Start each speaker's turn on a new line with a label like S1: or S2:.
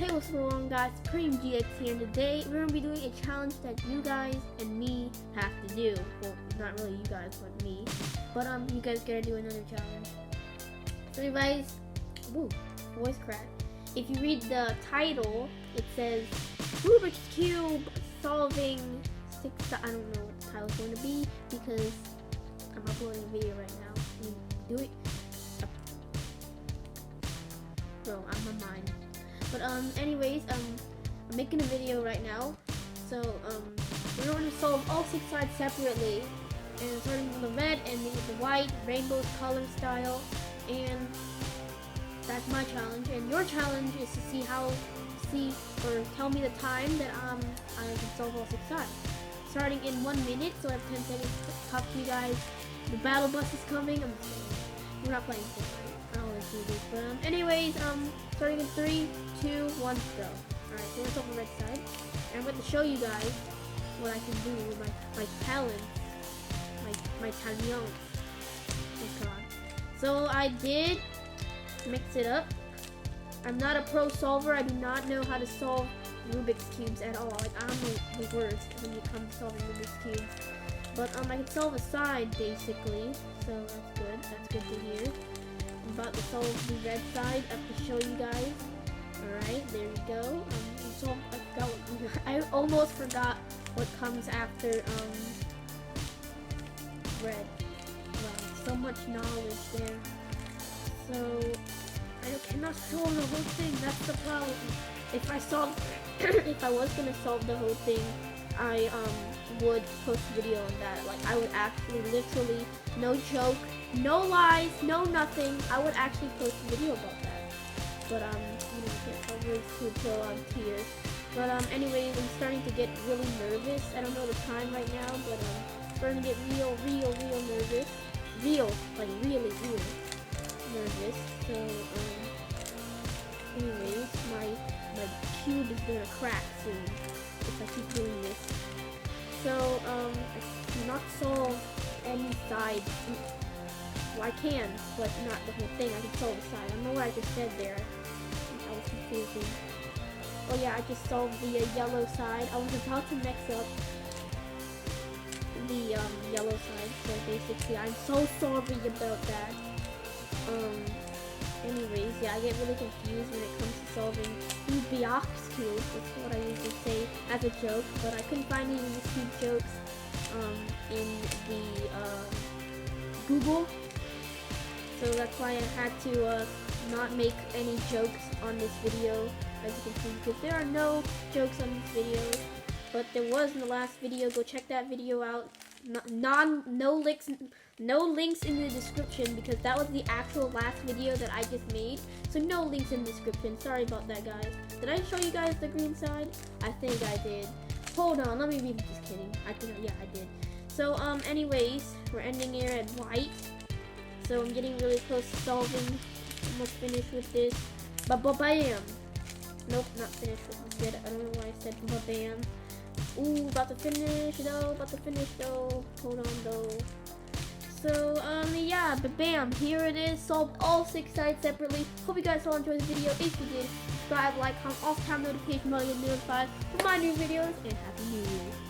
S1: Hey, what's going on, guys? Cream GX here, and today we're gonna be doing a challenge that you guys and me have to do. Well, not really you guys, but me. But you guys gotta do another challenge. So, you guys, woo, voice crack. If you read the title, it says Rubik's Cube solving six. I don't know what the title's going to be because I'm uploading a video right now. You do it. Bro, I'm on mine. But anyways, I'm making a video right now. So we're going to solve all 6 sides separately, and starting from the red and the white, rainbow color style, and that's my challenge. And your challenge is to tell me the time that I can solve all 6 sides. Starting in 1 minute, so I have 10 seconds to talk to you guys. The battle bus is coming. We're not playing Fortnite. I don't want to do this, but anyways, starting in 3, 2, 1, go. Alright, so let's open the red side. And I'm going to show you guys what I can do with my talents, my talents. Oh god. So I did mix it up. I'm not a pro solver. I do not know how to solve Rubik's Cubes at all. Like, I'm the worst when it comes to solving Rubik's Cubes. But I can solve a side basically, so that's good. That's good to hear. I'm about to solve the red side. I have to show you guys. Alright, there we go. I almost forgot what comes after red. Wow, so much knowledge there. So I cannot solve the whole thing. That's the problem. If I was gonna solve the whole thing, I would post a video on that. Like, I would actually literally, no joke, no lies, no nothing, I would actually post a video about that. But you know, I can't always until I'm here. But anyways, I'm starting to get really nervous. I don't know the time right now, but I'm starting to get real nervous. Like really nervous. So anyways, my cube is gonna crack soon if I keep doing this. So I cannot solve any side. Well, I can, but not the whole thing. I can solve a side. I don't know what I just said there. That was confusing. Oh yeah, I just solved the yellow side. I was about to mix up the yellow side. So basically, I'm so sorry about that. Anyways, yeah, I get really confused when it comes to solving Rubik's Cube. That's what I usually say as a joke, but I couldn't find any Rubik's Cube jokes in the Google. So that's why I had to not make any jokes on this video, as you can see, because there are no jokes on these videos. But there was in the last video. Go check that video out. No links in the description, because that was the actual last video that I just made. So no links in the description. Sorry about that, guys. Did I show you guys the green side? I think I did. Hold on, let me be just kidding. Yeah, I did. So anyways, we're ending here at white. So I'm getting really close to solving. Almost finished with this. Ba-ba-bam. Nope, not finished with this yet. I don't know why I said ba-bam. Ooh, about to finish though. Hold on though. So yeah, but bam, here it is. Solved all 6 sides separately. Hope you guys all enjoyed the video. If you did, subscribe, like, comment, off time notification bell to get notified for my new videos, and Happy New Year.